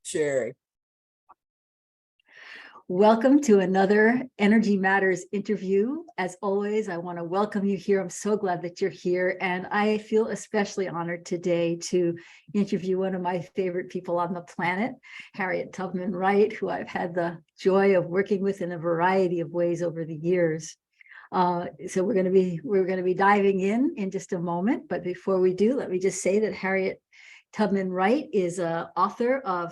Sherry. Welcome to another Energy Matters interview. As always, I want to welcome you here. I'm so glad that you're here. And I feel especially honored today to interview one of my favorite people on the planet, Harriet Tubman Wright, who I've had the joy of working with in a variety of ways over the years. So we're going to be diving in just a moment. But before we do, let me just say that Harriet Tubman Wright is an author of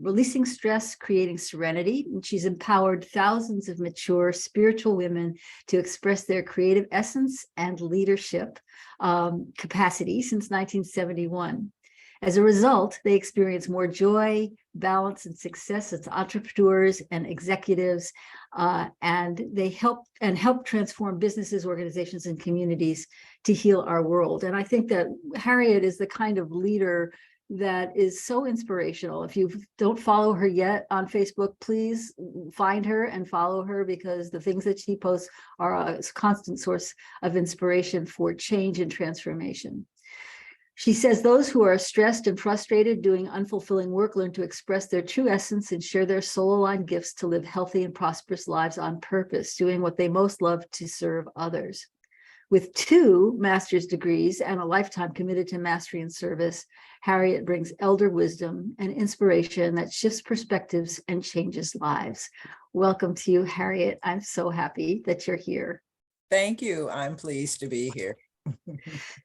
Releasing Stress, Creating Serenity. And she's empowered thousands of mature spiritual women to express their creative essence and leadership capacity since 1971. As a result, they experience more joy, balance, and success as entrepreneurs and executives, and they help transform businesses, organizations, and communities to heal our world. And I think that Harriet is the kind of leader that is so inspirational. If you don't follow her yet on Facebook, please find her and follow her, because the things that she posts are a constant source of inspiration for change and transformation. She says those who are stressed and frustrated doing unfulfilling work learn to express their true essence and share their soul-aligned gifts to live healthy and prosperous lives on purpose, doing what they most love to serve others. With 2 master's degrees and a lifetime committed to mastery and service, Harriet brings elder wisdom and inspiration that shifts perspectives and changes lives. Welcome to you, Harriet. I'm so happy that you're here. Thank you. I'm pleased to be here.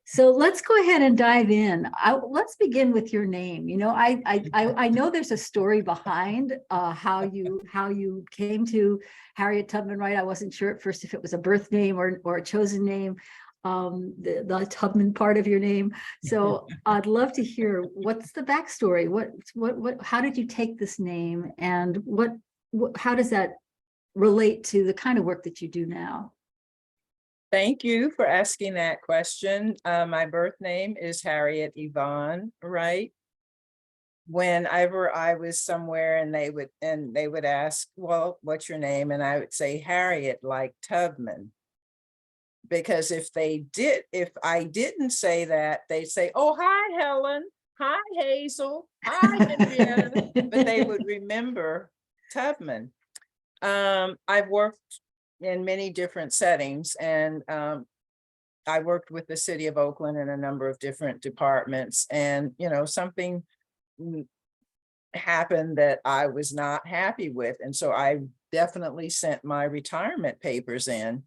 So let's go ahead and dive in. Let's begin with your name. You know, I know there's a story behind how you came to Harriet Tubman Wright. I wasn't sure at first if it was a birth name or a chosen name, the Tubman part of your name. So I'd love to hear, what's the backstory? How did you take this name, and how does that relate to the kind of work that you do now? Thank you for asking that question. My birth name is Harriet Yvonne Wright. Whenever I was somewhere and they would ask, well, what's your name? And I would say Harriet, like Tubman. Because if I didn't say that, they'd say, oh, hi, Helen. Hi, Hazel. Hi, Henrietta. But they would remember Tubman. I've worked in many different settings, and I worked with the city of Oakland in a number of different departments, and something happened that I was not happy with, and so I definitely sent my retirement papers in.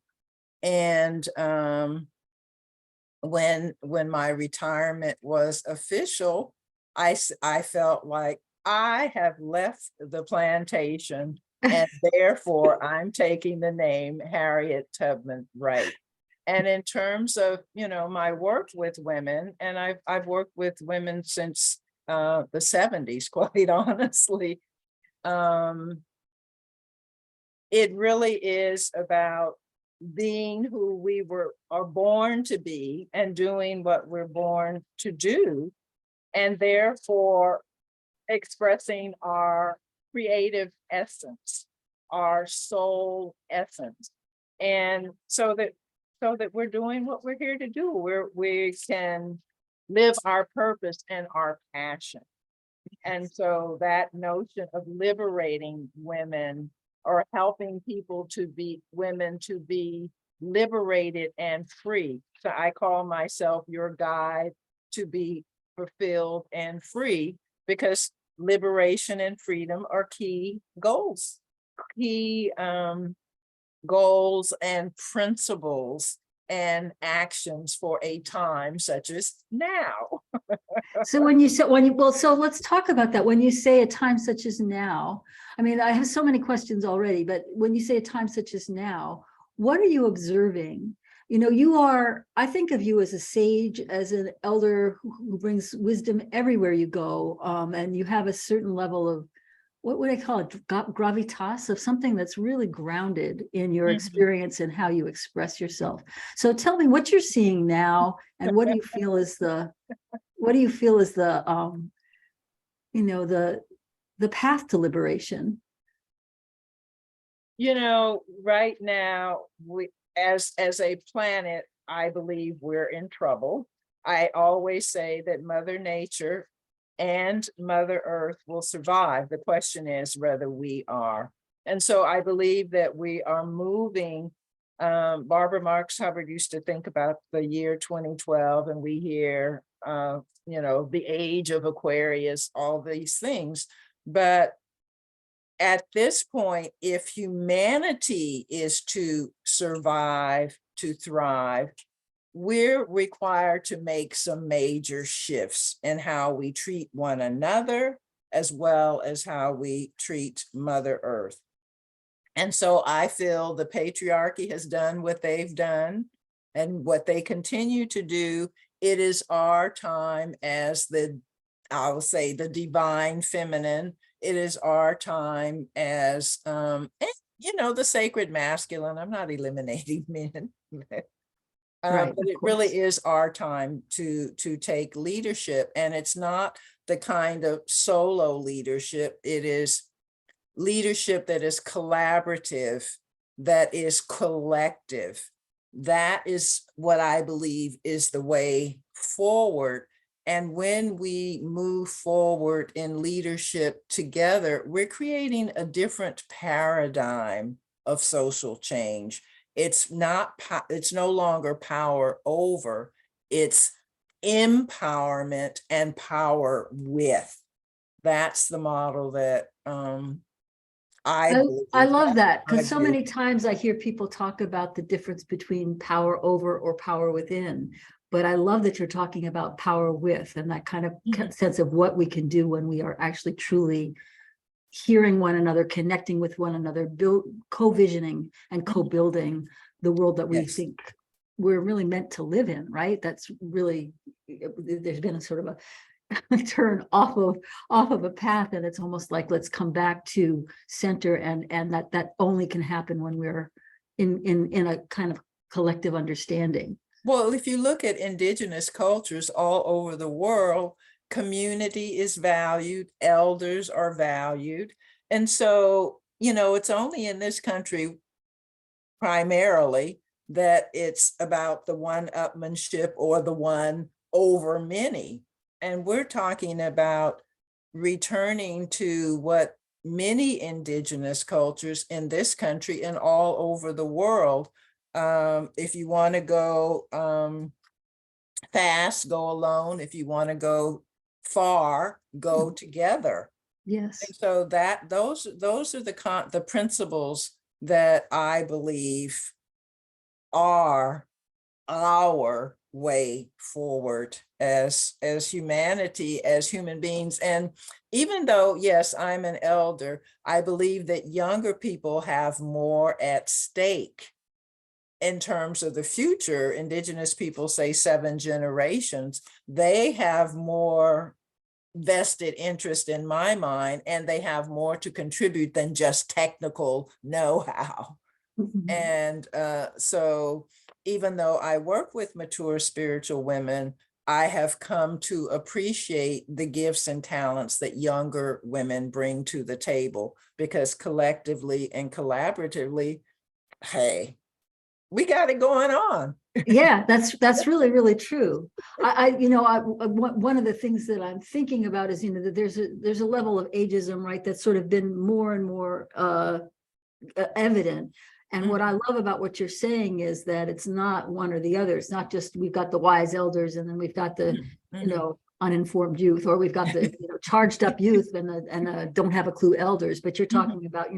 And when my retirement was official, I felt like I have left the plantation, and therefore I'm taking the name Harriet Tubman Wright. And in terms of, my work with women, and I've worked with women since the 70s, quite honestly, it really is about being who we are born to be and doing what we're born to do, and therefore expressing our creative essence, our soul essence, and so that we're doing what we're here to do. We can live our purpose and our passion. And so that notion of liberating women, or helping women to be liberated and free. So I call myself your guide to be fulfilled and free, because liberation and freedom are key goals and principles and actions for a time such as now. So so let's talk about that. When you say a time such as now, I mean, I have so many questions already, but when you say a time such as now, what are you observing? I think of you as a sage, as an elder who brings wisdom everywhere you go. And you have a certain level of, what would I call it? Gravitas, of something that's really grounded in your experience and how you express yourself. So tell me what you're seeing now, and what do you feel is the path to liberation? Right now, we as a planet, I believe we're in trouble. I always say that Mother Nature and Mother Earth will survive. The question is whether we are. And so I believe that we are moving. Barbara Marx Hubbard used to think about the year 2012, and we hear, the age of Aquarius, all these things. But at this point, if humanity is to survive, to thrive, we're required to make some major shifts in how we treat one another, as well as how we treat Mother Earth. And so I feel the patriarchy has done what they've done and what they continue to do. It is our time as I will say, the divine feminine. It is our time as, the sacred masculine. I'm not eliminating men. Right, But of it really course. is our time to take leadership, and it's not the kind of solo leadership. It is leadership that is collaborative, that is collective. That is what I believe is the way forward. And when we move forward in leadership together, we're creating a different paradigm of social change. It's no longer power over, it's empowerment and power with. That's the model that I I believe, love that's that my because so view. many times I hear people talk about the difference between power over or power within. But I love that you're talking about power with, and that kind of Mhm. sense of what we can do when we are actually truly hearing one another, connecting with one another, co-visioning and co-building the world that we Yes. think we're really meant to live in, right? That's really, there's been a sort of a turn off of a path, and it's almost like let's come back to center, and that only can happen when we're in a kind of collective understanding. Well, if you look at indigenous cultures all over the world, community is valued, elders are valued. And so, it's only in this country primarily that it's about the one-upmanship or the one over many. And we're talking about returning to what many indigenous cultures in this country and all over the world. If you want to go fast, go alone. If you want to go far, go together. Yes. And so those are the principles that I believe are our way forward as humanity, as human beings. And even though, yes, I'm an elder, I believe that younger people have more at stake in terms of the future. Indigenous people say 7 generations. They have more vested interest in my mind, and they have more to contribute than just technical know-how. Mhm. And so even though I work with mature spiritual women, I have come to appreciate the gifts and talents that younger women bring to the table, because collectively and collaboratively, hey, we got it going on. Yeah, that's really, really true. One of the things that I'm thinking about is, that there's a level of ageism, right, that's sort of been more and more evident. And what I love about what you're saying is that it's not one or the other. It's not just we've got the wise elders and then we've got the, uninformed youth, or we've got the, charged up youth and the don't have a clue elders. But you're talking about,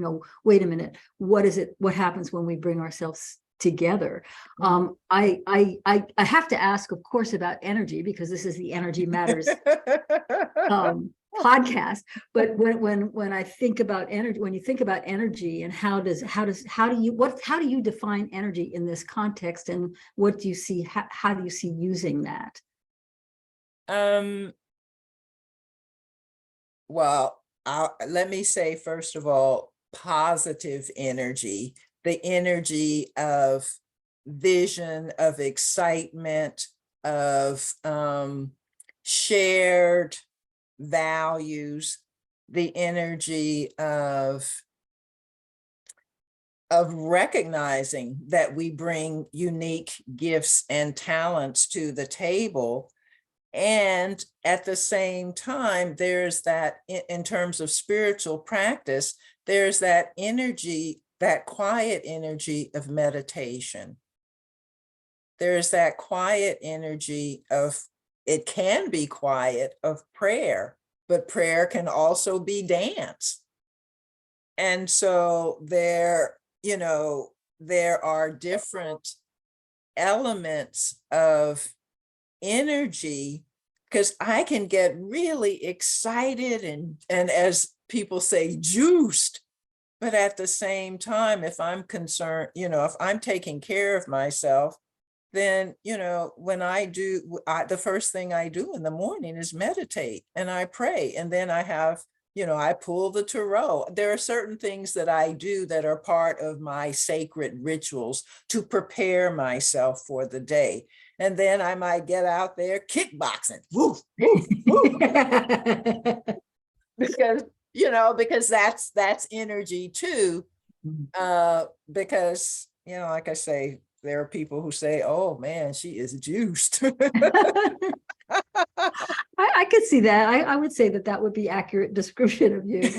wait a minute, what is it? What happens when we bring ourselves together? I have to ask, of course, about energy, because this is the Energy Matters podcast. But when I think about energy, when you think about energy, and how do you define energy in this context, and what do you see, how do you see using that? Well, let me say, first of all, positive energy, the energy of vision, of excitement, of shared values, the energy of recognizing that we bring unique gifts and talents to the table, And at the same time, there's that, in terms of spiritual practice, there's that energy, that quiet energy of meditation. There's that quiet energy of, it can be quiet, of prayer, but prayer can also be dance. And so there, there are different elements of energy, because I can get really excited and as people say, juiced. But at the same time, if I'm concerned, if I'm taking care of myself, then, when I do, the first thing I do in the morning is meditate and I pray. And then I have, I pull the tarot. There are certain things that I do that are part of my sacred rituals to prepare myself for the day. And then I might get out there kickboxing, woof, woof, woof. because that's energy too. Because, like I say, there are people who say, oh man, she is juiced. I could see that. I would say that would be accurate description of you.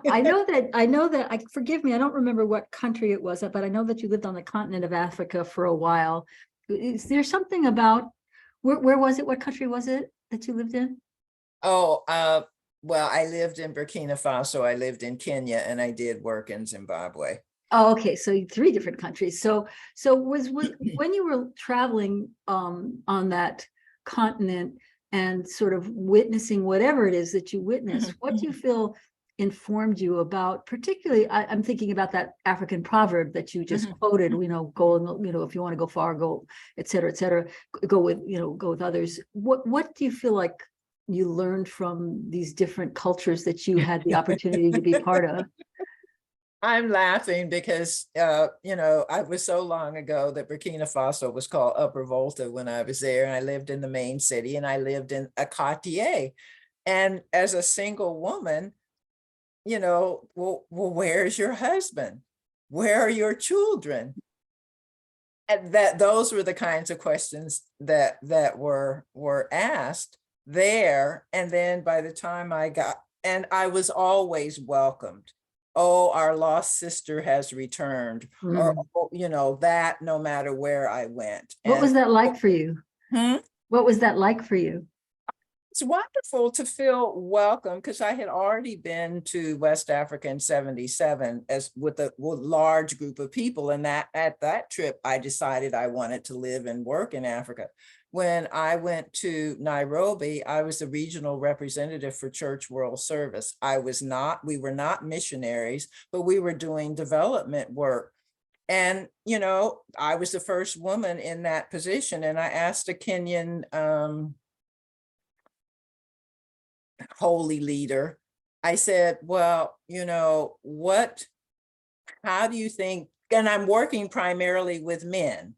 I know that, forgive me, I don't remember what country it was, but I know that you lived on the continent of Africa for a while. Is there something about, where was it? What country was it that you lived in? Oh, well, I lived in Burkina Faso, I lived in Kenya, and I did work in Zimbabwe. Oh, okay. So 3 different countries. So was when you were traveling on that continent and sort of witnessing whatever it is that you witnessed, what do you feel informed you about, particularly, I'm thinking about that African proverb that you just quoted, go, if you want to go far, go, et cetera, go with others. What do you feel like you learned from these different cultures that you had the opportunity to be part of? I'm laughing because, I was so long ago that Burkina Faso was called Upper Volta when I was there, and I lived in the main city, and I lived in a quartier. And as a single woman, well, where's your husband? Where are your children? And those were the kinds of questions that were asked there. And then by the time and I was always welcomed. Oh, our lost sister has returned, or, that no matter where I went. What was that like for you? What was that like for you? It's wonderful to feel welcome, because I had already been to West Africa in 77 with a large group of people. And at that trip, I decided I wanted to live and work in Africa. When I went to Nairobi, I was the regional representative for Church World Service. We were not missionaries, but we were doing development work. And, I was the first woman in that position. And I asked a Kenyan holy leader, I said, well, how do you think, and I'm working primarily with men,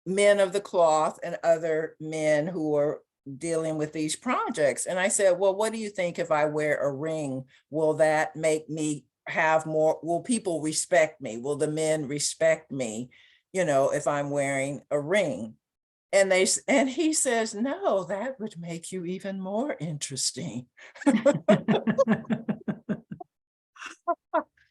men of the cloth and other men who are dealing with these projects. And I said, well, what do you think if I wear a ring? Will that make me have more, will people respect me? Will the men respect me, if I'm wearing a ring? And he says, no, that would make you even more interesting.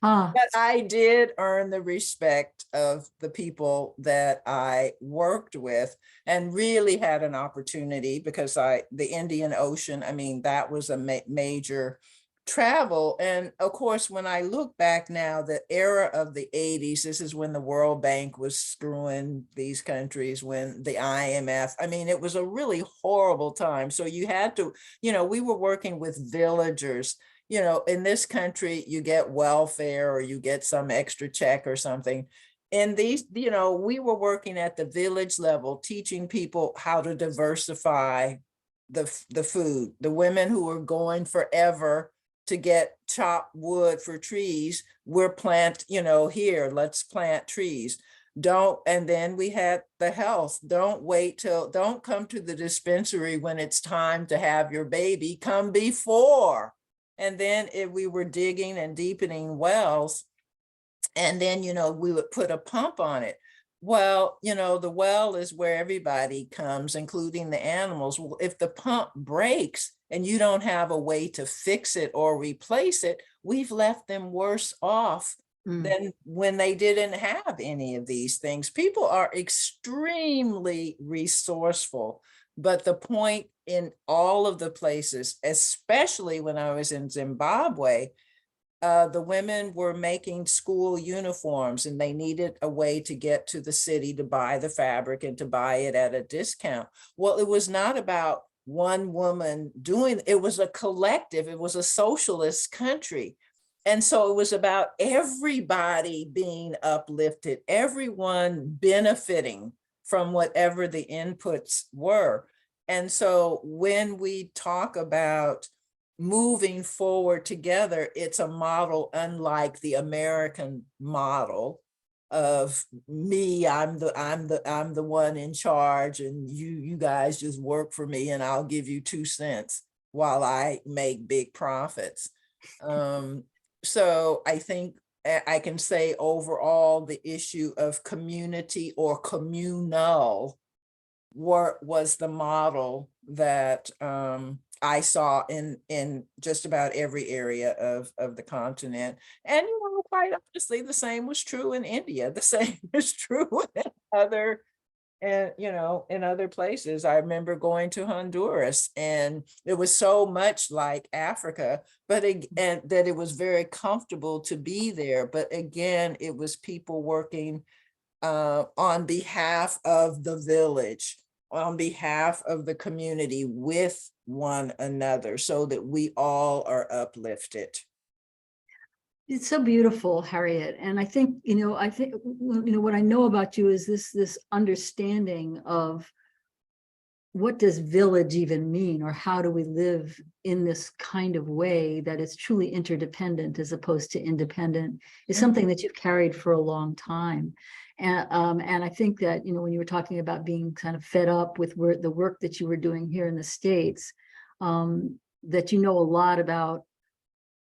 But I did earn the respect of the people that I worked with, and really had an opportunity, because the Indian Ocean, that was a major travel. And of course, when I look back now, the era of the 80s, this is when the World Bank was screwing these countries, when the IMF, it was a really horrible time. So you had to, we were working with villagers. In this country, you get welfare or you get some extra check or something. In these, we were working at the village level, teaching people how to diversify the food. The women who were going forever to get chopped wood for trees, here, let's plant trees. And then we had the health. Don't come to the dispensary when it's time to have your baby, come before. And then if we were digging and deepening wells, and then, we would put a pump on it. Well, the well is where everybody comes, including the animals. Well, if the pump breaks and you don't have a way to fix it or replace it, we've left them worse off Mm. than when they didn't have any of these things. People are extremely resourceful, but the point in all of the places, especially when I was in Zimbabwe, the women were making school uniforms and they needed a way to get to the city to buy the fabric and to buy it at a discount. Well, it was not about one woman doing it, was a collective, it was a socialist country. And so it was about everybody being uplifted, everyone benefiting from whatever the inputs were. And so when we talk about moving forward together, it's a model unlike the American model of me, I'm the one in charge, and you guys just work for me and I'll give you 2 cents while I make big profits. So I think I can say overall the issue of community or communal work was the model that I saw in just about every area of the continent. And quite honestly, the same was true in India. The same is true in other in other places. I remember going to Honduras, and it was so much like Africa, but and that it was very comfortable to be there. But again, it was people working on behalf of the village, on behalf of the community, with one another, so that we all are uplifted. It's so beautiful, Harriet. And I think, what I know about you is this understanding of what does village even mean, or how do we live in this kind of way that is truly interdependent as opposed to independent, is something that you've carried for a long time. And I think that, when you were talking about being kind of fed up with the work that you were doing here in the States, that a lot about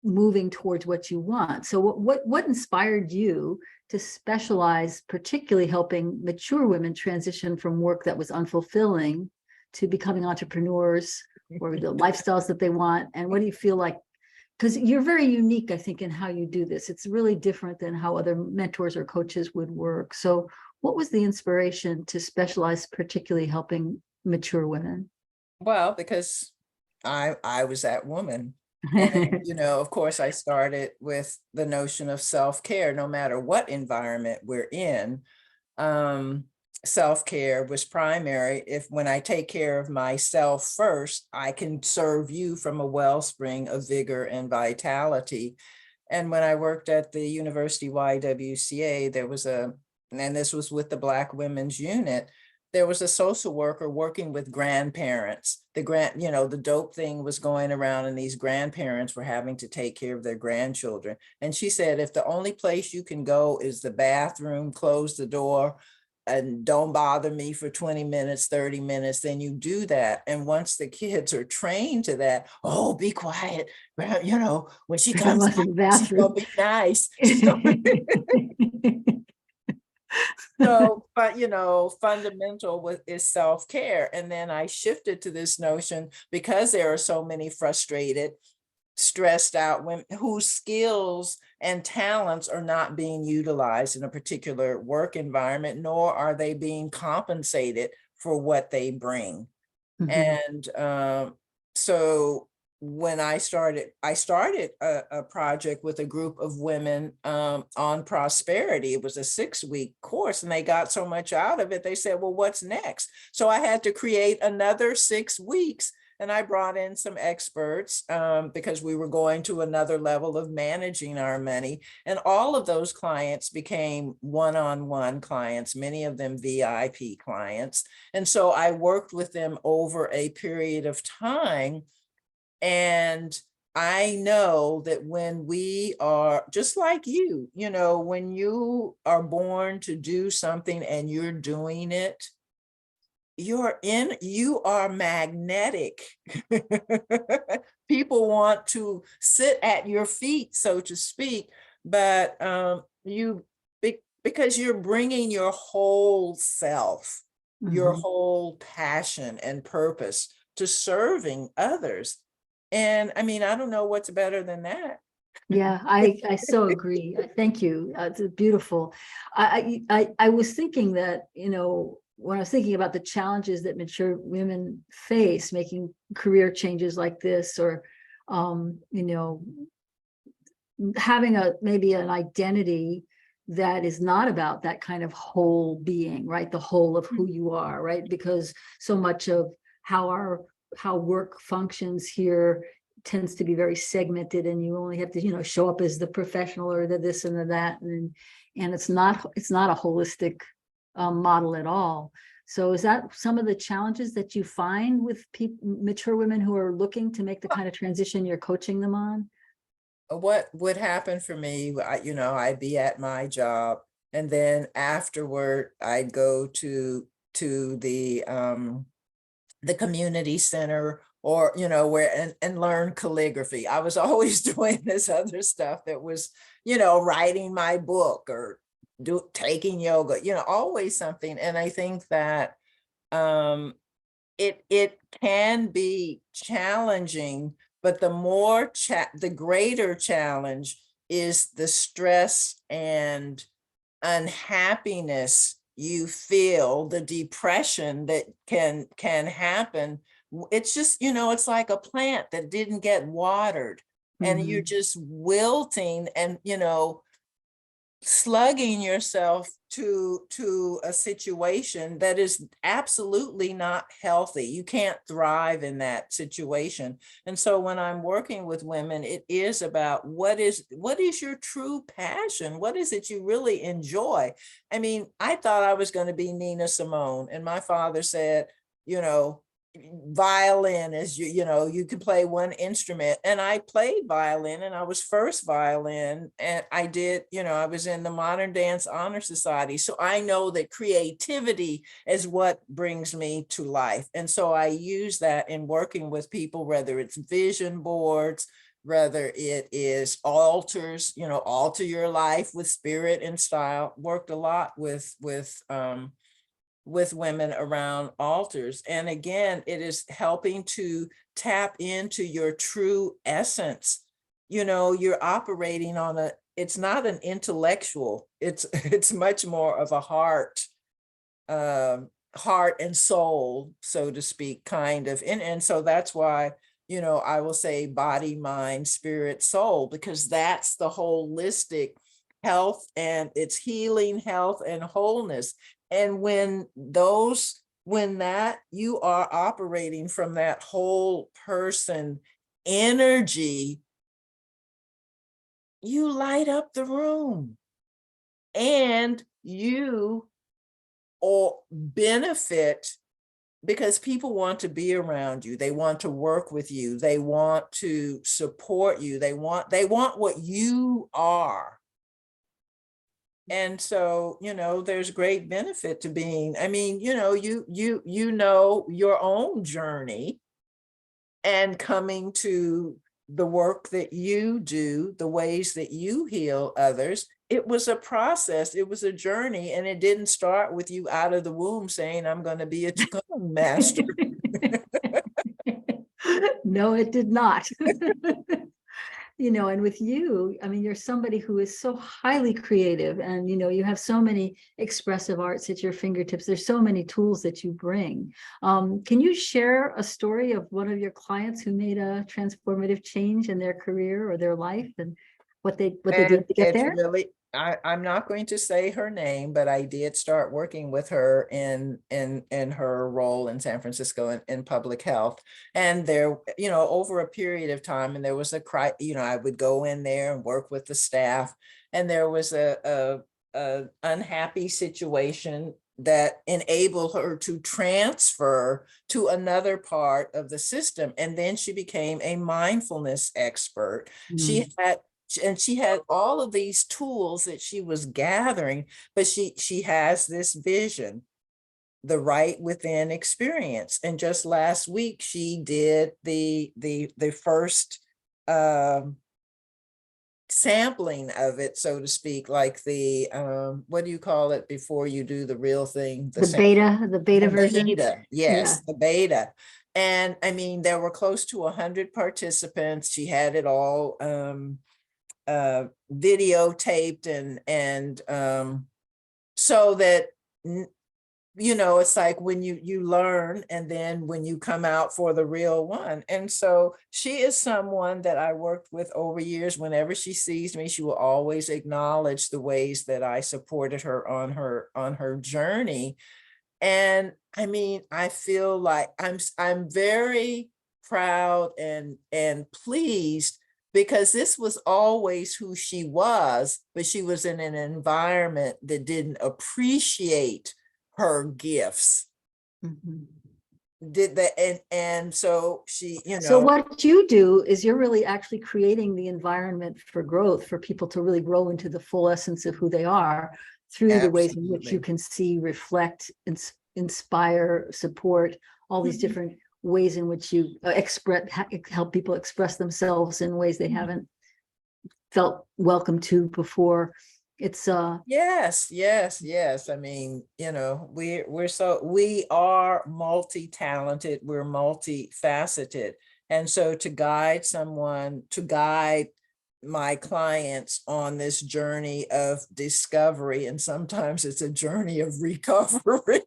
moving towards what you want. So what inspired you to specialize, particularly helping mature women transition from work that was unfulfilling to becoming entrepreneurs, or the lifestyles that they want? And what do you feel like? Because you're very unique, I think, in how you do this. It's really different than how other mentors or coaches would work. So what was the inspiration to specialize, particularly helping mature women? Well, because I was that woman. And, of course, I started with the notion of self-care, no matter what environment we're in. Self-care was primary. When I take care of myself first, I can serve you from a wellspring of vigor and vitality. And when I worked at the University YWCA, and this was with the Black Women's Unit, there was a social worker working with grandparents. The dope thing was going around, and these grandparents were having to take care of their grandchildren. And she said, if the only place you can go is the bathroom, close the door and don't bother me for 20 minutes, 30 minutes, then you do that. And once the kids are trained to that, oh, be quiet. When she comes back, she's gonna be nice. So, but fundamental is self-care. And then I shifted to this notion, because there are so many frustrated, stressed out women whose skills and talents are not being utilized in a particular work environment, nor are they being compensated for what they bring. And so when I started a project with a group of women on prosperity. It was a 6-week course, and they got so much out of it. They said, well, what's next? So I had to create another 6 weeks. And I brought in some experts because we were going to another level of managing our money. And all of those clients became one-on-one clients, many of them VIP clients. And so I worked with them over a period of time. And I know that when we are just like when you are born to do something and you're doing it, you are magnetic. People want to sit at your feet, so to speak, but you because you're bringing your whole self, your Mhm. whole passion and purpose to serving others. And I mean, I don't know what's better than that. Yeah, I so agree. Thank you. It's beautiful. I was thinking that, when I was thinking about the challenges that mature women face making career changes like this, or having maybe an identity that is not about that kind of whole being, right? The whole of who you are, right? Because so much of how work functions here tends to be very segmented, and you only have to, show up as the professional or the this and the that, and it's not a holistic model at all. So is that some of the challenges that you find with mature women who are looking to make the kind of transition you're coaching them on? What would happen for me, I'd be at my job, and then afterward I'd go to the community center, or where, and learn calligraphy. I was always doing this other stuff that was, writing my book, or taking yoga, always something. And I think that um it can be challenging, but the greater challenge is the stress and unhappiness you feel, the depression that can happen. It's just, it's like a plant that didn't get watered, and you're Mhm. just wilting, and slugging yourself to a situation that is absolutely not healthy. You can't thrive in that situation. And so when I'm working with women, it is about what is your true passion? What is it you really enjoy? I mean, I thought I was going to be Nina Simone, and my father said, you know, violin is, you can play one instrument. And I played violin, and I was first violin, and I was in the Modern Dance Honor Society. So I know that creativity is what brings me to life. And so I use that in working with people, whether it's vision boards, whether it is altars, alter your life with spirit and style. Worked a lot with women around altars. And again, it is helping to tap into your true essence. You're operating on it's not an intellectual, it's much more of a heart and soul, so to speak, kind of. And so that's why, I will say body, mind, spirit, soul, because that's the holistic health, and it's healing, health, and wholeness. And when that you are operating from that whole person energy, you light up the room, and you or benefit, because people want to be around you. They want to work with you. They want to support you. They want what you are. And so, there's great benefit to being, I mean, you know your own journey, and coming to the work that you do, the ways that you heal others. It was a process, it was a journey, and it didn't start with you out of the womb saying, I'm going to be a Qigong master. No, it did not. And with you, I mean, you're somebody who is so highly creative, and, you have so many expressive arts at your fingertips. There's so many tools that you bring. Can you share a story of one of your clients who made a transformative change in their career or their life, and what they And did to get it's there? really, I'm not going to say her name, but I did start working with her in her role in San Francisco in public health. And there, over a period of time, and there was I would go in there and work with the staff, and there was a unhappy situation that enabled her to transfer to another part of the system. And then she became a mindfulness expert. Mm. She had all of these tools that she was gathering, but she has this vision, the right within experience. And just last week she did the first sampling of it, so to speak, like the what do you call it before you do the real thing? The beta version. Beta, Yeah. yes, the beta. And I mean, there were close to 100 participants. She had it all videotaped and so that it's like when you learn, and then when you come out for the real one. And so she is someone that I worked with over years. Whenever she sees me, she will always acknowledge the ways that I supported her on her journey. And I mean, I feel like I'm very proud and pleased, because this was always who she was, but she was in an environment that didn't appreciate her gifts. Mhm. Did that, and so she, So what you do is you're really actually creating the environment for growth, for people to really grow into the full essence of who they are through the ways in which you absolutely. can see, reflect, inspire, support, all these Mhm. different ways in which you help people express themselves in ways they haven't felt welcome to before. It's Yes, yes, yes. I mean, we are multi-talented, we're multifaceted. And so to guide my clients on this journey of discovery, and sometimes it's a journey of recovery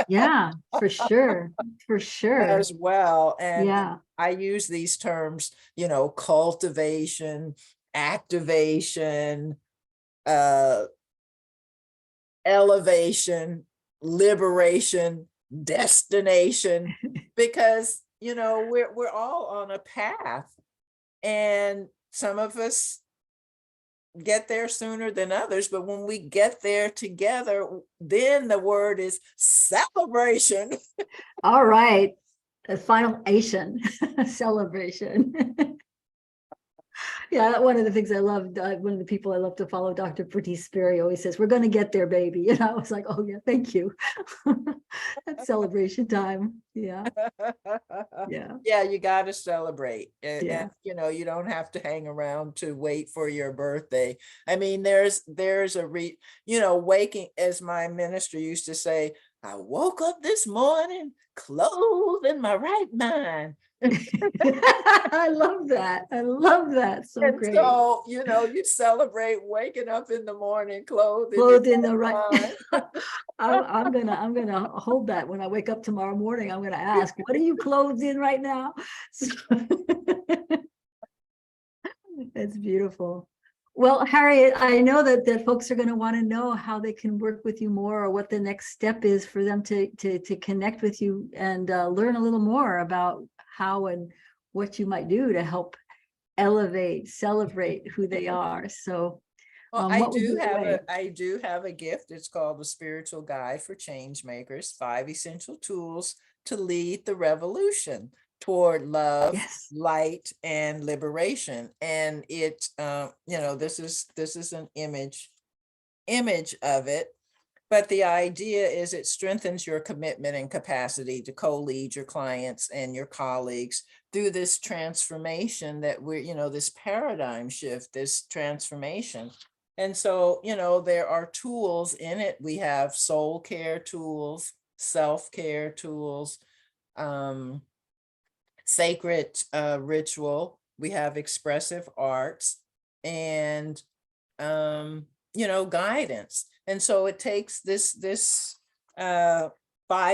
yeah, for sure, for sure. as well. And Yeah. I use these terms, cultivation, activation, uh elevation, liberation, destination, because we're all on a path, and some of us get there sooner than others, but when we get there together, then the word is celebration. All right. The final Asian celebration. Yeah, one of the things I loved, one of the people I love to follow, Dr. Pretty Sperry, always says, "We're going to get there, baby." And I was like, "Oh yeah, thank you." That's celebration time. Yeah, yeah, Yeah, you got to celebrate. And yeah. you don't have to hang around to wait for your birthday. I mean, there's waking, as my minister used to say, I woke up this morning clothed in my right mind. I love that. I love that. So And great. so, you celebrate waking up in the morning clothed in your Clothed in the right. right mind. I'm gonna hold that when I wake up tomorrow morning. I'm gonna ask, what are you clothed in right now? So, it's beautiful. Well, Harriet, I know that folks are going to want to know how they can work with you more, or what the next step is for them to connect with you and learn a little more about how and what you might do to help elevate, celebrate who they are. So, Well, what would be a way? I do have a gift. It's called the Spiritual Guide for Change Makers: 5 Essential Tools to Lead the Revolution Toward Love, Yes. Light, and Liberation. And this is an image of it. But the idea is it strengthens your commitment and capacity to co-lead your clients and your colleagues through this transformation that this paradigm shift, this transformation. And so, there are tools in it. We have soul care tools, self-care tools, um, sacred ritual. We have expressive arts, and guidance. And so it takes this 5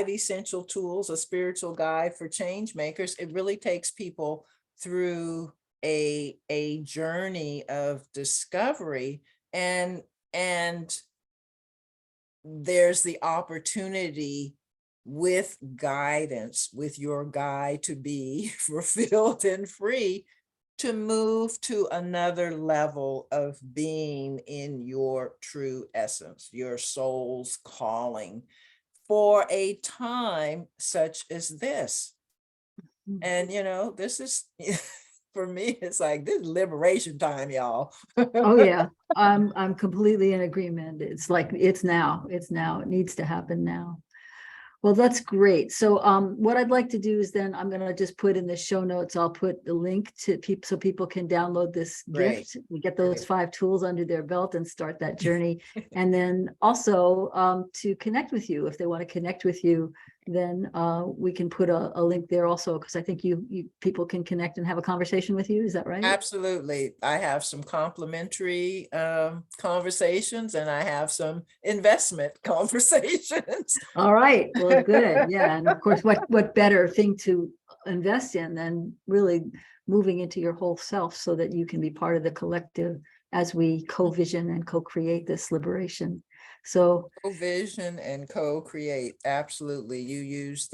essential tools, a spiritual guide for change makers. It really takes people through a journey of discovery, and there's the opportunity, with guidance, with your guide to be fulfilled and free, to move to another level of being in your true essence, your soul's calling, for a time such as this. And this is for me, it's like this is liberation time, y'all. Oh yeah, I'm completely in agreement. It's like it's now. It's now. It needs to happen now. Well, that's great. So what I'd like to do is then I'm going to just put in the show notes, I'll put the link to people so people can download this Great. gift. We get those Great. 5 tools under their belt and start that journey. And then also to connect with you, if they want to connect with you, then we can put a link there also, because I think you people can connect and have a conversation with you. Is that right? Absolutely. I have some complementary conversations, and I have some investment conversations. All right, well, good. Yeah, and of course, what better thing to invest in than really moving into your whole self so that you can be part of the collective as we co-vision and co-create this liberation. So Co-vision and co-create. Absolutely. You use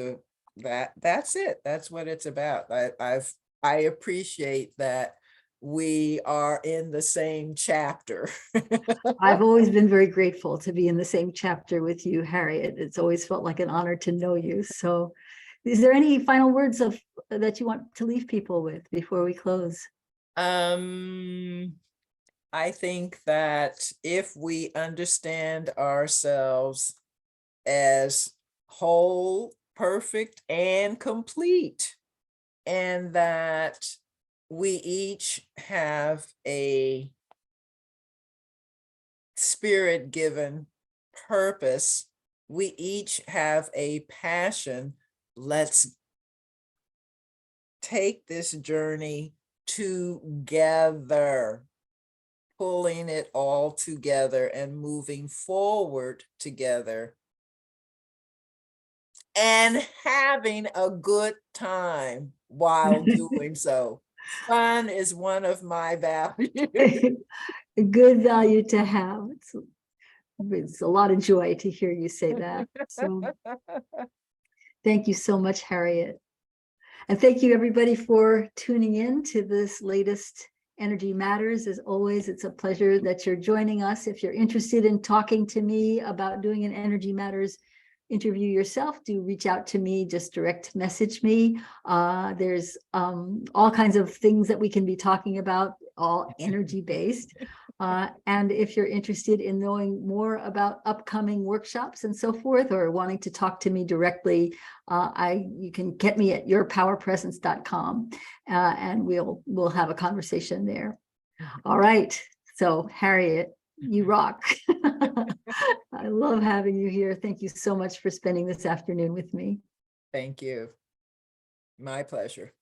that's it. That's what it's about. I appreciate that we are in the same chapter. I've always been very grateful to be in the same chapter with you, Harriet. It's always felt like an honor to know you. So is there any final words that you want to leave people with before we close? I think that if we understand ourselves as whole, perfect, and complete, and that we each have a spirit-given purpose, we each have a passion, let's take this journey together, pulling it all together and moving forward together and having a good time while doing so. Fun is one of my values. A good value to have. It's a lot of joy to hear you say that. So thank you so much, Harriet. And thank you everybody for tuning in to this latest Energy Matters. As always, it's a pleasure that you're joining us. If you're interested in talking to me about doing an Energy Matters interview yourself, do reach out to me, just direct message me. There's all kinds of things that we can be talking about, all energy based. And if you're interested in knowing more about upcoming workshops and so forth, or wanting to talk to me directly, you can get me at yourpowerpresence.com, and we'll have a conversation there. All right. So Harriet, you rock. I love having you here. Thank you so much for spending this afternoon with me. Thank you. My pleasure.